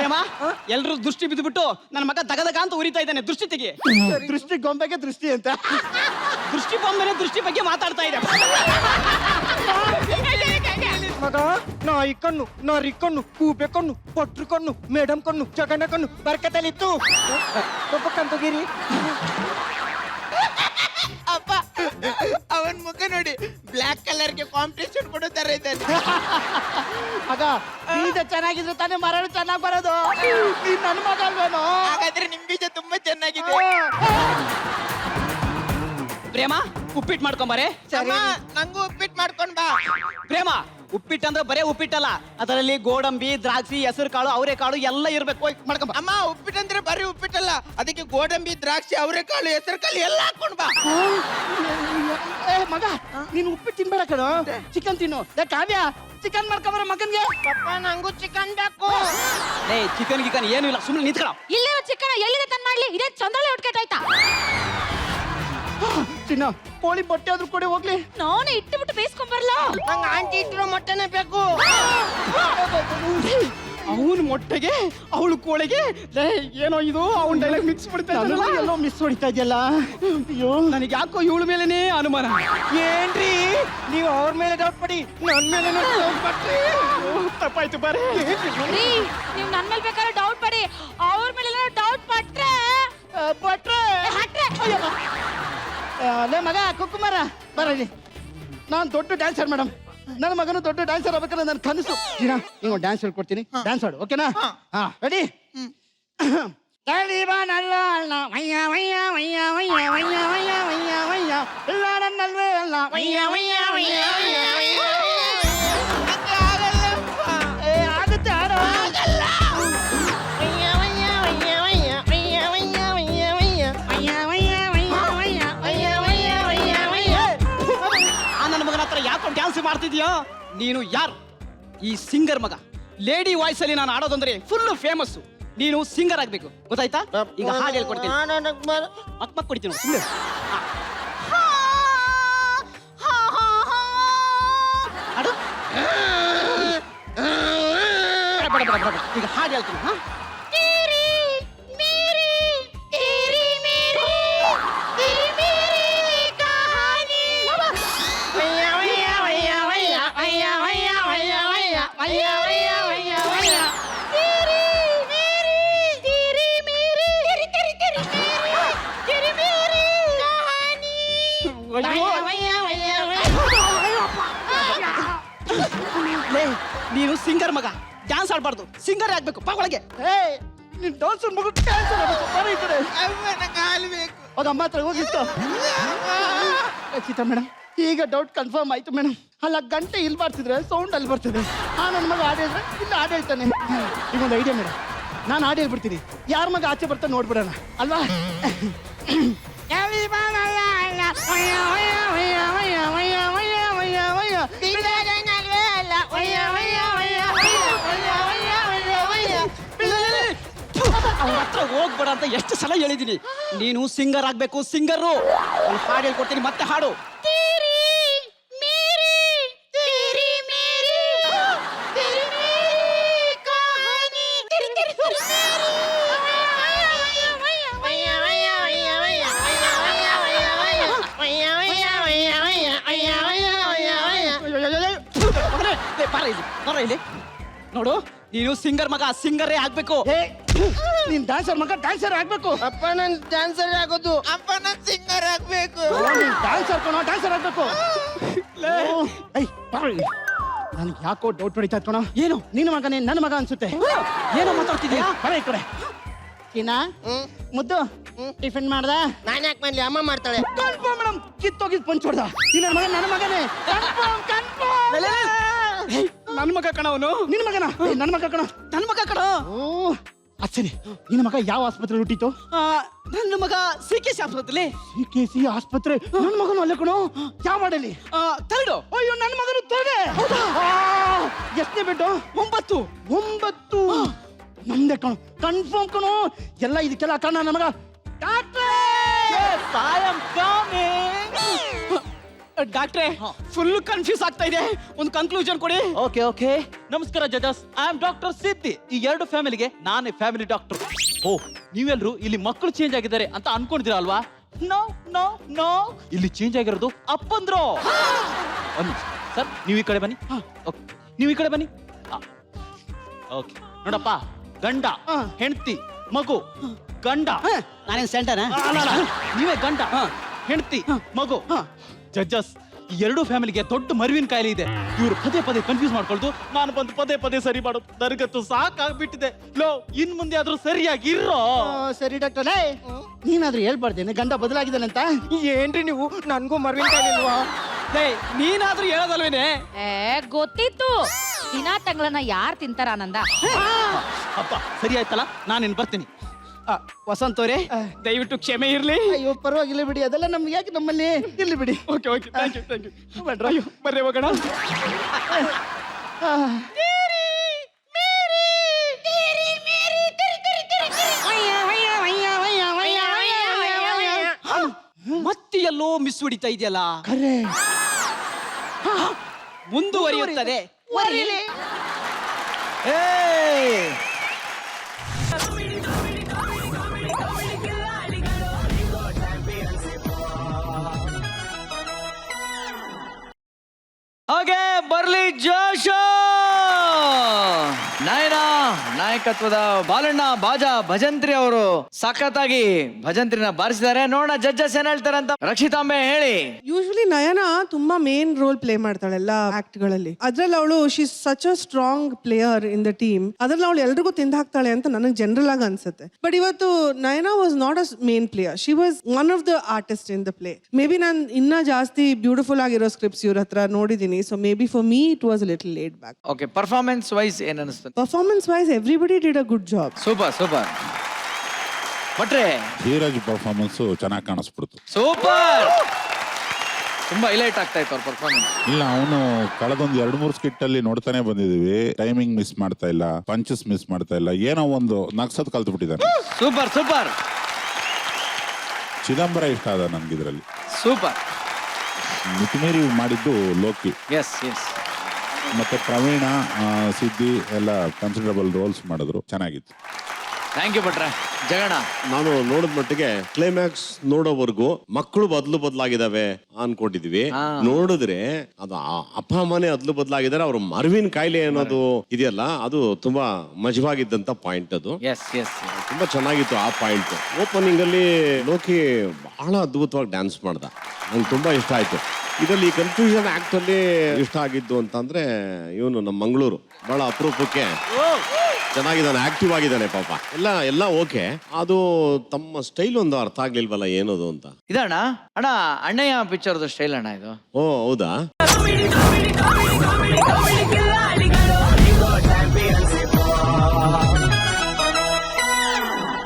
ಪ್ರೇಮ ಎಲ್ರು ದೃಷ್ಟಿ ಬಿದ್ದುಬಿಟ್ಟು ನನ್ನ ಮಗ ದಗದಗ ಅಂತ ಉರಿತಾ ಇದ್ದಾನೆ. ದೃಷ್ಟಿ ತೆಗಿ. ದೃಷ್ಟಿ ಗೊಂಬೆಗೆ ದೃಷ್ಟಿ ಅಂತ. ದೃಷ್ಟಿ ಬೊಮ್ಮನೆ ದೃಷ್ಟಿ ಬಗ್ಗೆ ಮಾತಾಡ್ತಾ ಇದೆ. ಮಗ ನಾಯಿ ಕಣ್ಣು, ನಾರಿ ಕಣ್ಣು, ಕೂಪೆ ಕಣ್ಣು, ಪಟ್ರು ಕಣ್ಣು, ಮೇಡಮ್ ಕಣ್ಣು, ಜಗಣ್ಣ ಕಣ್ಣು ಬರ್ಕತಲ್ಲಿತ್ತು. ಒಪ್ಪಕ್ಕಂತಗಿರಿ ಅಪ್ಪ ಅವನ್ ಮುಖ ನೋಡಿ ಬ್ಲಾಕ್ ಕಲರ್ಗೆ ಕಾಂಪಿಟೇಷನ್ ಕೊಡೋ ತರ ಇದ್ದಾನೆ. ಮಗ ಬೀಜ ಚೆನ್ನಾಗಿದ್ರೆ ತಾನೇ ಮರಳು ಚೆನ್ನಾಗಿ ಬರೋದು. ನೀನ್ ನನ್ನ ಮಗ ಅಲ್ವೇನೋ? ಹಾಗಾದ್ರೆ ನಿಮ್ ಬೀಜ ತುಂಬಾ ಚೆನ್ನಾಗಿದೆ. ಪ್ರೇಮ ಉಪ್ಪಿಟ್ಟು ಮಾಡ್ಕೊಂಬಾರೆ. ಅಮ್ಮ ನಂಗೂ ಉಪ್ಪಿಟ್ಟು ಮಾಡ್ಕೊಂಡ್ ಬಾ. ಪ್ರೇಮ ಉಪ್ಪಿಟ್ಟು ಅಂದ್ರೆ ಬರೇ ಉಪ್ಪಿಟ್ಟಲ್ಲ, ಅದರಲ್ಲಿ ಗೋಡಂಬಿ, ದ್ರಾಕ್ಷಿ, ಹೆಸರು ಕಾಳು, ಅವರೆಕಾಳು ಎಲ್ಲ ಇರ್ಬೇಕು. ಹೋಗಿ ಮಾಡ್ಕೊಂಬ. ಅಮ್ಮ ಉಪ್ಪಿಟ್ಟು ಅಂದ್ರೆ ಬರೀ ಉಪ್ಪಿಟ್ಟಲ್ಲ, ಅದಕ್ಕೆ ಗೋಡಂಬಿ, ದ್ರಾಕ್ಷಿ, ಅವರೆಕಾಳು, ಹೆಸರು ಕಾಳು ಎಲ್ಲ ಹಾಕೊಂಡ್ ಬಾ. ಏ ಮಗ ನೀನು ಉಪ್ಪಿಟ್ಟು ತಿನ್ಬೇಡ ಕಣೋ, ಚಿಕನ್ ತಿನ್ನು. ಕಾವ್ಯ ಚಿಕನ್ ಮಾಡ್ಕೊಂಬರ ಮಗನ್ಗೆ. ಪಪ್ಪ ನಂಗೂ ಚಿಕನ್ ಬೇಕು. ಏ ಚಿಕನ್ ಗಿಕನ್ ಏನು ಇಲ್ಲ, ಸುಮ್ಮನೆ ನಿಂತ್ಕೊಳ್ಳ. ಇಲ್ಲೇ ಚಿಕ್ಕನ ಎಲ್ಲಿಗೆ ತಂದ್ ಮಾಡ್ಲಿ? ಇದೇ ಚಂದ್ರಳೆ ಹೊಟ್ಕೆಟಾಯ್ತಾ? ಚಿನ್ನ ಕೋಳಿ ಬಟ್ಟೆ ಆದ್ರೂ ಕೊಡಿ ಹೋಗ್ಲಿ. ನಾನು ಇಟ್ಟು ಬಿಟ್ಟು ಬೇಯಿಸ್ಕೊಂಡ್ ಬರ್ಲಾ? ನಂಗೆ ಆಂಟಿ ಇಟ್ಟಿರೋ ಮೊಟ್ಟೆನೇ ಬೇಕು. ಅವನು ಮೊಟ್ಟೆಗೆ ಅವಳು ಕೋಳಿಗೆ ಏನೋ ಇದು ಅವನ್ ಡೈಲಾಗ್ ಮಿಕ್ಸ್ ಮಾಡ್ತಾ ಎಲ್ಲೋ ಮಿಸ್ ಹೊಡಿತಾ ಇದೆಯಲ್ಲ. ಅಯ್ಯೋ ನನಗೆ ಯಾಕೋ ಇವಳ ಮೇಲೇನೆ ಅನುಮಾನ. ಏನ್ರಿ ನೀವು ಅವ್ರ ಮೇಲೆ ಡೌಟ್ ಪಡಿ, ನನ್ ಮೇಲೆ ಡೌಟ್ ಪಟ್ರಿ. ತಪ್ಪಾಯ್ತು ಬಾರೆ. ರೀ ನೀವ್ ನನ್ ಮೇಲೆ ಬೇಕಾದ್ರೆ ಡೌಟ್ ಪಡಿ, ಅವ್ರ ಮೇಲೆ ಡೌಟ್ ಪಟ್ರೆ ಬಟ್ರೆ ಹಟ್ರೆ ಲೇ ಮಗ ಕುಕ್ಕುಮಾರ ಬರಲಿ. ನಾನು ದೊಡ್ಡ ಡ್ಯಾನ್ಸರ್ ಮೇಡಮ್. ನನ್ನ ಮಗನು ದೊಡ್ಡ ಡ್ಯಾನ್ಸರ್ ಆಗ್ಬೇಕಂದ್ರೆ ನನ್ನ ಕನಸು. ಜೀನಾ ನೀವು ಡ್ಯಾನ್ಸ್ ಹೇಳ್ಕೊಡ್ತೀನಿ, ಡ್ಯಾನ್ಸ್ ಆಡು ಓಕೆನಾ? ಹಾ ರೆಡಿ. ಇಲ್ಲ ನನ್ನಲ್ವೇ ಅಲ್ಲ ಆಗುತ್ತೆ ಆಡೋ. ನನ್ನ ಮಗನ ಹತ್ರ ಯಾಕೋ ಡ್ಯಾನ್ಸ್ ಮಾಡ್ತಿದ್ಯೋ? ನೀನು ಯಾರು? ಈ ಸಿಂಗರ್ ಮಗ. ಲೇಡಿ ವಾಯ್ಸ್ ಅಲ್ಲಿ ನಾನು ಆಡೋದಂದ್ರೆ ಫುಲ್ ಫೇಮಸ್. ನೀನು ಸಿಂಗರ್ ಆಗ್ಬೇಕು, ಗೊತ್ತಾಯ್ತಾ? ಈಗ ಹಾಡು ಹೇಳ್ಕೊಡ್ತೀನಿ, ಮಕ್ ಕೊಡ್ತೀನಿ ಸುಮ್ಮನೆ. ಹಾಡು ಈಗ ಹಾಡು ಹೇಳ್ತೀನಿ. ಹಾ ನೀನು ಸಿಂಗರ್ ಮಗ, ಡ್ಯಾನ್ಸ್ ಆಡ್ಬಾರ್ದು, ಸಿಂಗರ್ ಆಗ್ಬೇಕು. ಬಾ ಒಳಗೆ. ನೀನ್ ಡಾನ್ಸರ್ ಮಗು ಡ್ಯಾನ್ಸರ್ ಆಗ್ಬೇಕು. ಬರ ಈ ಕಡೆ. ನಂಗೆ ಹಾಲು ಬೇಕು. ಹೋಗ ಅಮ್ಮ ಹತ್ರ ಹೋಗಿತ್ತು. ಸೀತಾ ಮೇಡಮ್ ಈಗ ಡೌಟ್ ಕನ್ಫರ್ಮ್ ಆಯ್ತು ಮೇಡಮ್. ಅಲ್ಲ ಗಂಟೆ ಇಲ್ಲಿ ಬರ್ತಿದ್ರೆ ಸೌಂಡ್ ಅಲ್ಲಿ ಬರ್ತದೆ. ನನ್ನ ಮಗ ಹಾಡು ಹೇಳಿದ್ರೆ ಇಲ್ಲಿ ಹಾಡು ಹೇಳ್ತಾನೆ. ಈಗೊಂದು ಐಡಿಯಾ ಮೇಡಮ್, ನಾನು ಹಾಡು ಹೇಳ್ಬಿಡ್ತೀನಿ, ಯಾರ ಮಗ ಆಚೆ ಬರ್ತಾನೆ ನೋಡ್ಬಿಡೋಣ ಅಲ್ವಾ? ಅವ್ರ ಹತ್ರ ಹೋಗ್ಬೇಡ ಅಂತ ಎಷ್ಟು ಸಲ ಹೇಳಿದೀನಿ. ನೀನು ಸಿಂಗರ್ ಆಗ್ಬೇಕು, ಸಿಂಗರು. ಹಾಡು ಹೇಳ್ಕೊಡ್ತೀನಿ, ಮತ್ತೆ ಹಾಡು. ಬರ ಇಲ್ಲಿ ನೋಡು, ನೀನು ಸಿಂಗರ್ ಮಗ, ಸಿಂಗರೇ ಆಗ್ಬೇಕು. ನೀನ್ ಡ್ಯಾನ್ಸರ್ ಮಗ, ಡ್ಯಾನ್ಸರ್ ಆಗ್ಬೇಕು. ಅಪ್ಪ ನನ್ ಡ್ಯಾನ್ಸರ್ ಆಗೋದು. ಅಪ್ಪ ನನ್ ಸಿಂಗರ್ ಆಗ್ಬೇಕು. ಡ್ಯಾನ್ಸರ್ ಕಣೋ, ಡ್ಯಾನ್ಸರ್ ಆಗ್ಬೇಕು. ನನಗೆ ಯಾಕೋ ಡೌಟ್ ಹೊಡಿತಾ ಕಣೋ. ಏನು ನಿನ್ನ ಮಗನೇ ನನ್ನ ಮಗ ಅನ್ಸುತ್ತೆ. ಏನೋ ಮಾತಾಡ್ತಿದ್ಯಾ? ಬರ ಈ ಕಡೆ. ಚೀನಾ ಮುದ್ದು ಟಿಫಿನ್ ಮಾಡ್ದ? ನಾನ್ ಯಾಕೆ ಮಾಡ್ಲಿ, ಅಮ್ಮ ಮಾಡ್ತಾಳೆ. ಕನ್ಫರ್ಮ್ ಮೇಡಮ್, ಕಿತ್ತೋಗಿದ್ ಪಂಚ್ ಹೊಡ್ದ. ನನ್ನ ಮಗ ನನ್ನ ಮಗನೇ. ನನ್ ಮಗ ಕಣ ಅವನು. ನಿನ್ನ ಮಗನ? ನನ್ನ ಮಗ ಕಣ. ನನ್ ಮಗ ಕಣ. ಓ ಅಚ್ಚರಿ. ನಿನ್ನ ಮಗ ಯಾವ ಆಸ್ಪತ್ರೆ ಹುಟ್ಟಿತು? ನನ್ನ ಮಗ CKC ಆಸ್ಪತ್ರೆ. CKC ಆಸ್ಪತ್ರೆ? ನನ್ನ ಮಗನು ಅಲ್ಲೇ ಕಣೋ. ಯಾವ ಮಾಡಲಿ? ತರಡು. ಅಯ್ಯೋ ನನ್ನ ಮಗನು ತರಡೆ. ಎಷ್ಟನೇ ಬೆಡ್ಡು? 9. 9. ನಮ್ದೇ ಕಣೋ, ಕನ್ಫರ್ಮ್ ಕಣೋ. ಎಲ್ಲ ಇದಕ್ಕೆಲ್ಲ ಕಾರಣ ನನ್ನ ಮಗ. ಡಾಕ್ಟ್ರೆ ಫುಲ್ ಕನ್ಫ್ಯೂಸ್ ಆಗ್ತಾ ಇದೆ, ಒಂದು ಕನ್ಕ್ಲೂಷನ್ ಕೊಡಿ. ಓಕೆ ಓಕೆ, ನಮಸ್ಕಾರ ಜಜಸ್. ಐ ಆಮ್ ಡಾಕ್ಟರ್ ಸಿದ್ದಿ. ಈ ಎರಡು ಫ್ಯಾಮಿಲಿಗೆ ನಾನೇ ಫ್ಯಾಮಿಲಿ ಡಾಕ್ಟರ್. ಓ, ನೀವೆಲ್ಲರೂ ಇಲ್ಲಿ ಮಕ್ಕಳು ಚೇಂಜ್ ಆಗಿದ್ದಾರೆ ಅಂತ ಅನ್ಕೊಂಡಿದ್ದೀರಾ ಅಲ್ವಾ? ನೋ ನೋ ನೋ, ಇಲ್ಲಿ ಚೇಂಜ್ ಆಗಿರೋದು ಅಪ್ಪಂದ್ರು. ಸರ್, ನೀವು ಈ ಕಡೆ ಬನ್ನಿ. ಓಕೆ, ನೀವು ಈ ಕಡೆ ಬನ್ನಿ. ಓಕೆ, ನೋಡಪ್ಪ, ಗಂಡ, ಹೆಂಡತಿ, ಮಗು. ಗಂಡ, ನಾನೇನ್ ಸೆಂಟರ್ ನೀವೇ ಗಂಡ, ಹೆಂಡತಿ, ಮಗು. ಜಡ್ಜಸ್, ಈ ಎರಡು ಫ್ಯಾಮಿಲಿಗೆ ದೊಡ್ಡ ಮರುವಿನ ಕಾಯಿಲೆ ಇದೆ. ಇವರು ಪದೇ ಪದೇ ಕನ್ಫ್ಯೂಸ್ ಮಾಡ್ಕೊಳ್ದು, ನಾನು ಬಂದು ಪದೇ ಪದೇ ಸರಿ ಮಾಡೋದು ನನಗಂತೂ ಸಾಕಾಗ್ಬಿಟ್ಟಿದೆ. ಲೋ, ಇನ್ ಮುಂದೆ ಆದ್ರೂ ಸರಿಯಾಗಿ ಇರೋ. ಸರಿ ಡಾಕ್ಟರ್, ನೀನಾದ್ರೂ ಹೇಳ್ಬಾರ್ದೇನೆ ಗಂಡ ಬದಲಾಗಿದ್ದಾನಂತ? ಏನ್ರಿ ನೀವು, ನನ್ಗೂ ಮರ್ವಿನ ಕಾಯಿಲೆ ಇಲ್ವಾ? ನೀನಾದ್ರೂ ಹೇಳೋದಲ್ವೇನೆ? ಗೊತ್ತಿತ್ತು. ದಿನ ತಂಗಳನ್ನ ಯಾರು ತಿಂತಾರ ಆನಂದ? ಅಪ್ಪ, ಸರಿ ಆಯ್ತಲ್ಲ, ನಾನೇನು ಬರ್ತೀನಿ. ವಸಂತ್ ಅವರೇ, ದಯವಿಟ್ಟು ಕ್ಷಮೆ ಇರ್ಲಿ. ಅಯ್ಯೋ ಪರವಾಗಿಲ್ಲ ಬಿಡಿ, ಅದೆಲ್ಲ ನಮ್ಗೆ ಯಾಕೆ, ನಮ್ಮಲ್ಲಿ ಇರ್ಲಿ ಬಿಡಿ. Okay okay, thank you. ಅಯ್ಯೋ, ಬರ್ರಿ ಹೋಗೋಣ. ಮತ್ತೆ ಎಲ್ಲೋ ಮಿಸ್ ಹೊಡಿತಾ ಇದೆಯಲ್ಲ. ಖರೆ ಮುಂದುವರಿಯುತ್ತದೆ. ಹಾಗೆ ಬರ್ಲಿ ಜೋಶ. ನಯನ ನಾಯಕತ್ವದ ಬಾಲಣ್ಣ ಬಾಜಾ ಭಜಂತ್ರಿ ಅವರು ಸಖತ್ತಾಗಿ ಭಜಂತ್ರಿನ ಬಾರಿಸಿದ್ದಾರೆ. ನೋಡೋಣ ಜಡ್ಜಸ್ ಏನ್ ಹೇಳ್ತಾರೆ ಅಂತ. ರಕ್ಷಿತಾಂಬೆ ಹೇಳಿ. ಯೂಶಲಿ ನಯನ ತುಂಬಾ ಮೇನ್ ರೋಲ್ ಪ್ಲೇ ಮಾಡ್ತಾಳೆ ಎಲ್ಲ ಆಕ್ಟ್ ಗಳಲ್ಲಿ. ಅದ್ರಲ್ಲಿ ಅವಳು she such a strong player in the team. ಅದ್ರಲ್ಲಿ ಅವಳು ಎಲ್ರಿಗೂ ತಿಂದು ಹಾಕ್ತಾಳೆ ಅಂತ ನನಗೆ ಜನರಲ್ ಆಗಿ ಅನ್ಸುತ್ತೆ. ಬಟ್ ಇವತ್ತು Nayana was not a main player, she was one of the artist in the play. May be ನಾನು ಇನ್ನ ಜಾಸ್ತಿ ಬ್ಯೂಟಿಫುಲ್ ಆಗಿರೋ ಸ್ಕ್ರಿಪ್ಟ್ಸ್ ಇವ್ರ ಹತ್ರ ನೋಡಿದೀನಿ. So may be for me it was little late back. Okay, performance wise ಏನ್ ಅನಿಸ್ತದೆ? Performance wise everybody did a good job. Super super. ಭಟ್ರೆ, ಧೀರಜ್ ಪರ್ಫಾರ್ಮೆನ್ಸ್ ಚೆನ್ನಾಗಿ ಕಾಣಿಸ್ಬಿಡ್ತು. ಸೂಪರ್, ತುಂಬಾ ಹೈಲೈಟ್ ಆಗ್ತಾ ಇತ್ತು ಅವ್ರ ಪರ್ಫಾರ್ಮೆನ್ಸ್. ಇಲ್ಲ, ಅವನು ಕಳೆದೊಂದು 2-3 ಸ್ಕಿಟ್ ಅಲ್ಲಿ ನೋಡ್ತಾನೆ ಬಂದಿದೀವಿ. ಟೈಮಿಂಗ್ ಮಿಸ್ ಮಾಡ್ತಾ ಇಲ್ಲ, ಪಂಚಸ್ ಮಿಸ್ ಮಾಡ್ತಾ ಇಲ್ಲ, ಏನೋ ಒಂದು ನಗ್ಸೋದ್ ಕಲ್ತು ಬಿಟ್ಟಿದ್ದಾನೆ. Super super. ಚಿದಂಬರ ಇಷ್ಟ ಆದ ನನ್ಗಿದ್ರಲ್ಲಿ. ಸೂಪರ್. ಮಿತಿಮೀರಿ ಮಾಡಿದ್ದು ಲೋಕಿ. S S. ಮತ್ತೆ ಪ್ರವೀಣ, ಸಿದ್ದಿ ಎಲ್ಲ ಕನ್ಸಿಡರಬಲ್ ರೋಲ್ಸ್ ಮಾಡಿದ್ರು, ಚೆನ್ನಾಗಿತ್ತು. ಥ್ಯಾಂಕ್ ಯು ಭಟ್ರೆ. ಜಗಣ, ನಾನು ನೋಡಿದ ಮಟ್ಟಿಗೆ ಕ್ಲೈಮ್ಯಾಕ್ಸ್ ನೋಡೋವರೆಗೂ ಮಕ್ಕಳು ಬದಲಾಗಿದಾವೆ ಅನ್ಕೊಂಡಿದ್ವಿ. ನೋಡಿದ್ರೆ ಅದು ಅಪ್ಪ ಅಮ್ಮನೇ ಬದಲಾಗಿದ್ದಾರೆ. ಅವ್ರ ಮರುವಿನ ಕಾಯಿಲೆ ಅನ್ನೋದು ಇದೆಯಲ್ಲ, ಅದು ತುಂಬಾ ಮಜವಾಗಿದ್ದಂತ ಪಾಯಿಂಟ್. ಅದು ಎಸ್ ಎಸ್. ತುಂಬಾ ಚೆನ್ನಾಗಿತ್ತು ಆ ಪಾಯಿಂಟ್. ಓಪನಿಂಗ್ ಅಲ್ಲಿ ಲೋಕಿ ಬಹಳ ಅದ್ಭುತವಾಗಿ ಡ್ಯಾನ್ಸ್ ಮಾಡ್ದ, ನಂಗೆ ತುಂಬಾ ಇಷ್ಟ ಆಯ್ತು. ಇದರಲ್ಲಿ ಕನ್ಫ್ಯೂಷನ್ ಆಕ್ಟ್ ಅಲ್ಲಿ ಇಷ್ಟ ಆಗಿದ್ದು ಅಂತಂದ್ರೆ ಇವನು ನಮ್ಮ ಮಂಗಳೂರು ಬಹಳ ಅಪರೂಪಕ್ಕೆ ಚೆನ್ನಾಗಿದ್ದಾನೆ, ಆಕ್ಟಿವ್ ಆಗಿದ್ದಾನೆ ಪಾಪ. ಎಲ್ಲ ಓಕೆ, ಅದು ತಮ್ಮ ಸ್ಟೈಲ್ ಒಂದು ಅರ್ಥ ಆಗ್ಲಿಲ್ವಲ್ಲ ಏನದು ಅಂತ. ಇದಣ್ಣ ಅಣ್ಣ, ಅಣ್ಣಯ್ಯ ಪಿಕ್ಚರ್ದು ಸ್ಟೈಲ್ ಅಣ್ಣ ಇದು. ಓ ಹೌದಾ?